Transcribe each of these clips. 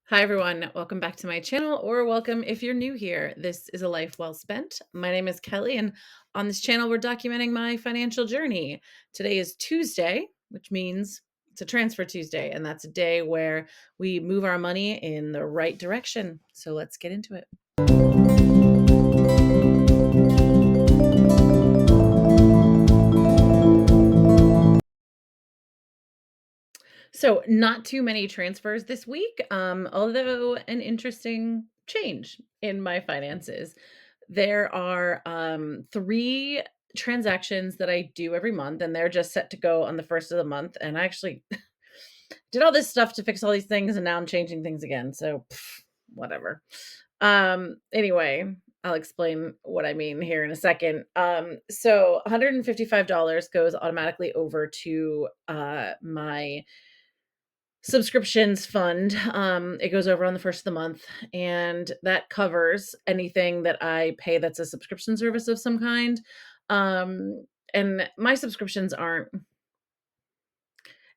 Hi, everyone. Welcome back to my channel, or welcome if you're new here. This is A Life Well Spent. My name is Kelly, and on this channel, we're documenting my financial journey. Today is Tuesday, which means it's a Transfer Tuesday, and that's a day where we move our money in the right direction. So let's get into it. So, not too many transfers this week, although an interesting change in my finances. There are 3 transactions that I do every month, and they're just set to go on the first of the month. And I actually did all this stuff to fix all these things, and now I'm changing things again. So, whatever. Anyway, I'll explain what I mean here in a second. So $155 goes automatically over to my subscriptions fund. It goes over on the first of the month, and that covers anything that I pay that's a subscription service of some kind. And my subscriptions aren't,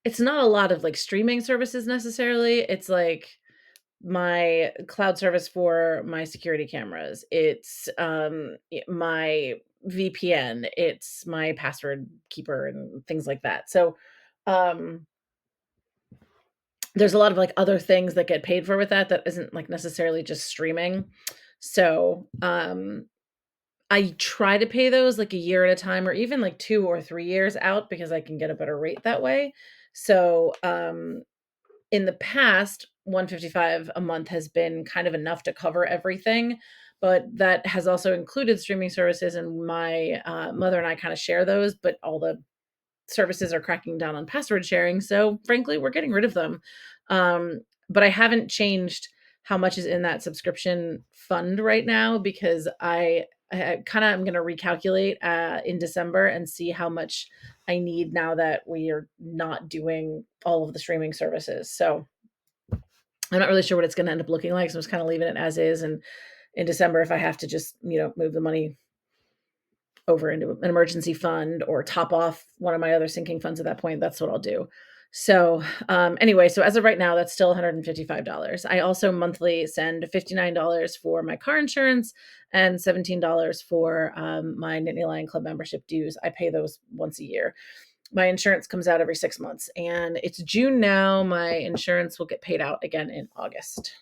it's not a lot of like streaming services necessarily. It's like my cloud service for my security cameras. It's my VPN, it's my password keeper and things like that. So um there's a lot of, like, other things that get paid for with that isn't, like, necessarily just streaming. So, I try to pay those, like, a year at a time or even, like, 2 or 3 years out because I can get a better rate that way. So, in the past, 155 a month has been kind of enough to cover everything, but that has also included streaming services, and my, mother and I kinda share those, but all the services are cracking down on password sharing, so frankly, we're getting rid of them. But I haven't changed how much is in that subscription fund right now because I kinda am gonna recalculate, in December and see how much I need now that we are not doing all of the streaming services. So, I'm not really sure what it's gonna end up looking like, so I'm just kinda leaving it as is, and in December, if I have to just, move the money over into an emergency fund or top off one of my other sinking funds at that point, that's what I'll do. So, anyway, so as of right now, that's still $155. I also monthly send $59 for my car insurance and $17 for my Nittany Lion Club membership dues. I pay those once a year. My insurance comes out every 6 months, and it's June now. My insurance will get paid out again in August.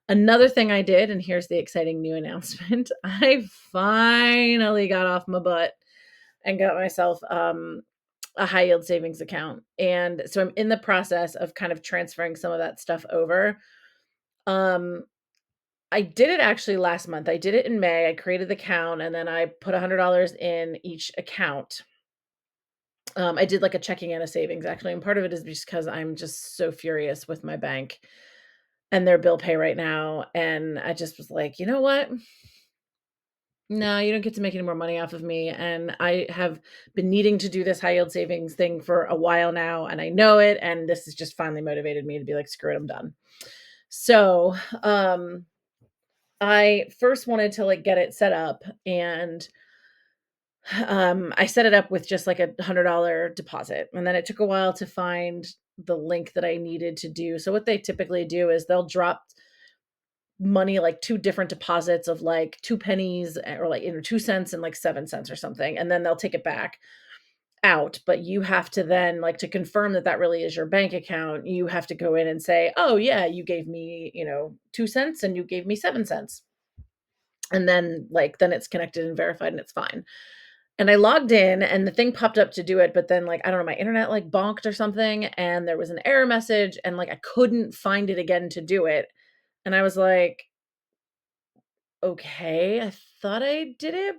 Another thing I did, and here's the exciting new announcement. I finally got off my butt and got myself a high yield savings account. And so I'm in the process of kind of transferring some of that stuff over. Um, I did it actually last month. I did it in May. I created the account and then I put $100 in each account. I did like a checking and a savings actually. And part of it is just because I'm just so furious with my bank and their bill pay right now. And I just was like, you know what? No, you don't get to make any more money off of me, and I have been needing to do this high yield savings thing for a while now, and I know it, and this has just finally motivated me to be like, "Screw it, I'm done." So, I first wanted to, like, get it set up, and, I set it up with just, like, a $100 deposit, and then it took a while to find the link that I needed to do. So what they typically do is they'll drop money, like 2 different deposits of, like, 2 pennies, or, like, 2 cents and, like, 7 cents or something, and then they'll take it back out, but you have to then, like, to confirm that that really is your bank account, you have to go in and say, "Oh, yeah, you gave me, 2 cents and you gave me 7 cents." And then, like, then it's connected and verified and it's fine. And I logged in and the thing popped up to do it, but then, like, I don't know, my internet, like, bonked or something, and there was an error message, and, like, I couldn't find it again to do it. And I was like, "Okay, I thought I did it.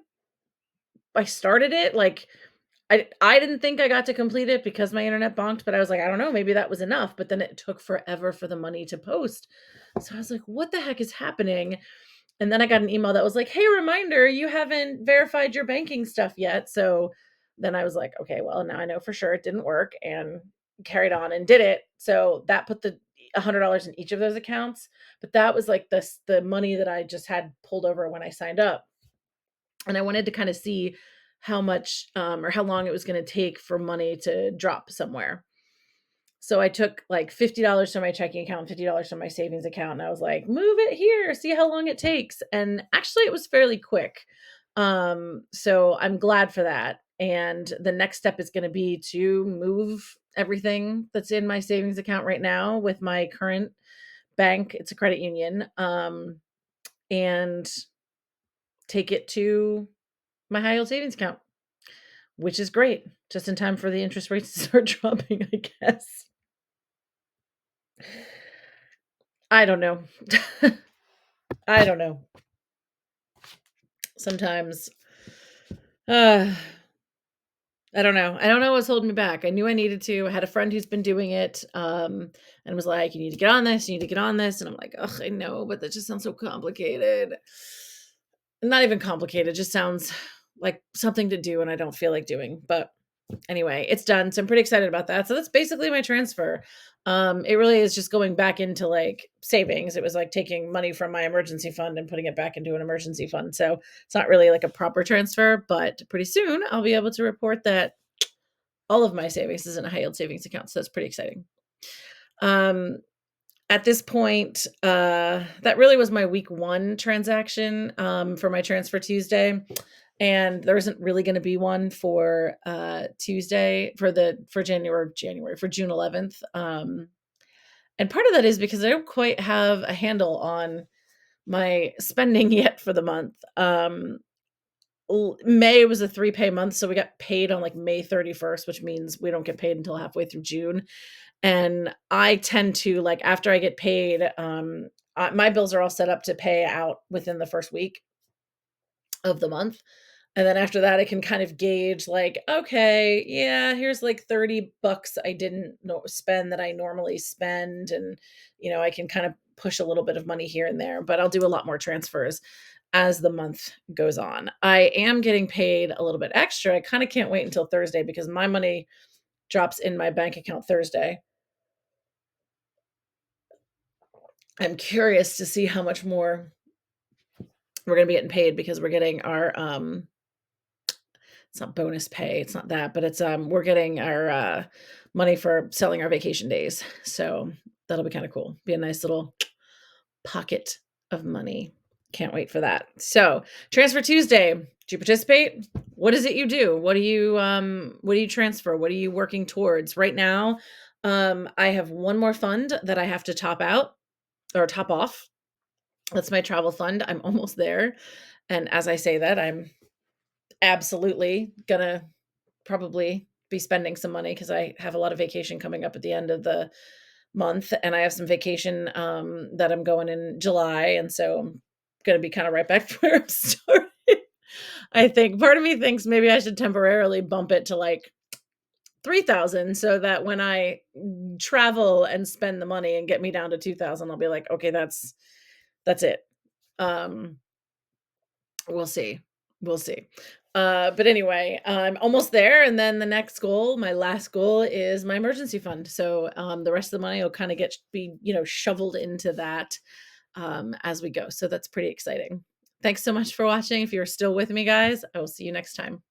I started it, like, I didn't think I got to complete it because my internet bonked, but I was like, "I don't know, maybe that was enough," but then it took forever for the money to post. So I was like, "What the heck is happening?" And then I got an email that was like, "Hey, reminder, you haven't verified your banking stuff yet." So then I was like, "Okay, well, now I know for sure it didn't work," and carried on and did it. So that put the $100 in each of those accounts, but that was like the money that I just had pulled over when I signed up. And I wanted to kind of see how much or how long it was going to take for money to drop somewhere. So I took like $50 from my checking account, $50 from my savings account, and I was like, move it here, see how long it takes. And actually, it was fairly quick. So I'm glad for that. And the next step is going to be to move everything that's in my savings account right now with my current bank. It's a credit union. And take it to my high yield savings account, which is great. Just in time for the interest rates to start dropping, I guess. I don't know. I don't know. Sometimes, uh, I don't know. I don't know what's holding me back. I knew I needed to. I had a friend who's been doing it, and was like, "You need to get on this. You need to get on this." And I'm like, "Ugh, I know, but that just sounds so complicated." Not even complicated. Just sounds like something to do, and I don't feel like doing. But anyway, it's done. So I'm pretty excited about that. So that's basically my transfer. It really is just going back into like savings. It was like taking money from my emergency fund and putting it back into an emergency fund. So it's not really like a proper transfer, but pretty soon I'll be able to report that all of my savings is in a high yield savings account. So that's pretty exciting. Um, at this point, that really was my week one transaction for my Transfer Tuesday. And there isn't really going to be one for Tuesday for January for June 11th. And part of that is because I don't quite have a handle on my spending yet for the month. May was a 3 pay month, so we got paid on like May 31st, which means we don't get paid until halfway through June. And I tend to like after I get paid, my bills are all set up to pay out within the first week of the month. And then after that, I can kind of gauge like, okay, yeah, here's like $30 I didn't spend that I normally spend. And, I can kind of push a little bit of money here and there, but I'll do a lot more transfers as the month goes on. I am getting paid a little bit extra. I kind of can't wait until Thursday because my money drops in my bank account Thursday. I'm curious to see how much more we're going to be getting paid because we're getting our it's not bonus pay, it's not that, but it's we're getting our money for selling our vacation days. So that'll be kind of cool. Be a nice little pocket of money. Can't wait for that. So, Transfer Tuesday, do you participate? What is it you do? What do you transfer? What are you working towards? Right now, I have one more fund that I have to top out or top off. That's my travel fund. I'm almost there. And as I say that, I'm absolutely gonna probably be spending some money because I have a lot of vacation coming up at the end of the month, and I have some vacation that I'm going in July, and so I'm gonna be kind of right back to where I'm starting. I think part of me thinks maybe I should temporarily bump it to like 3,000 so that when I travel and spend the money and get me down to 2,000, I'll be like, okay, that's it. Um, we'll see. We'll see. But anyway, I'm almost there. And then the next goal, my last goal is my emergency fund. So the rest of the money will kind of shoveled into that as we go. So that's pretty exciting. Thanks so much for watching. If you're still with me, guys, I will see you next time.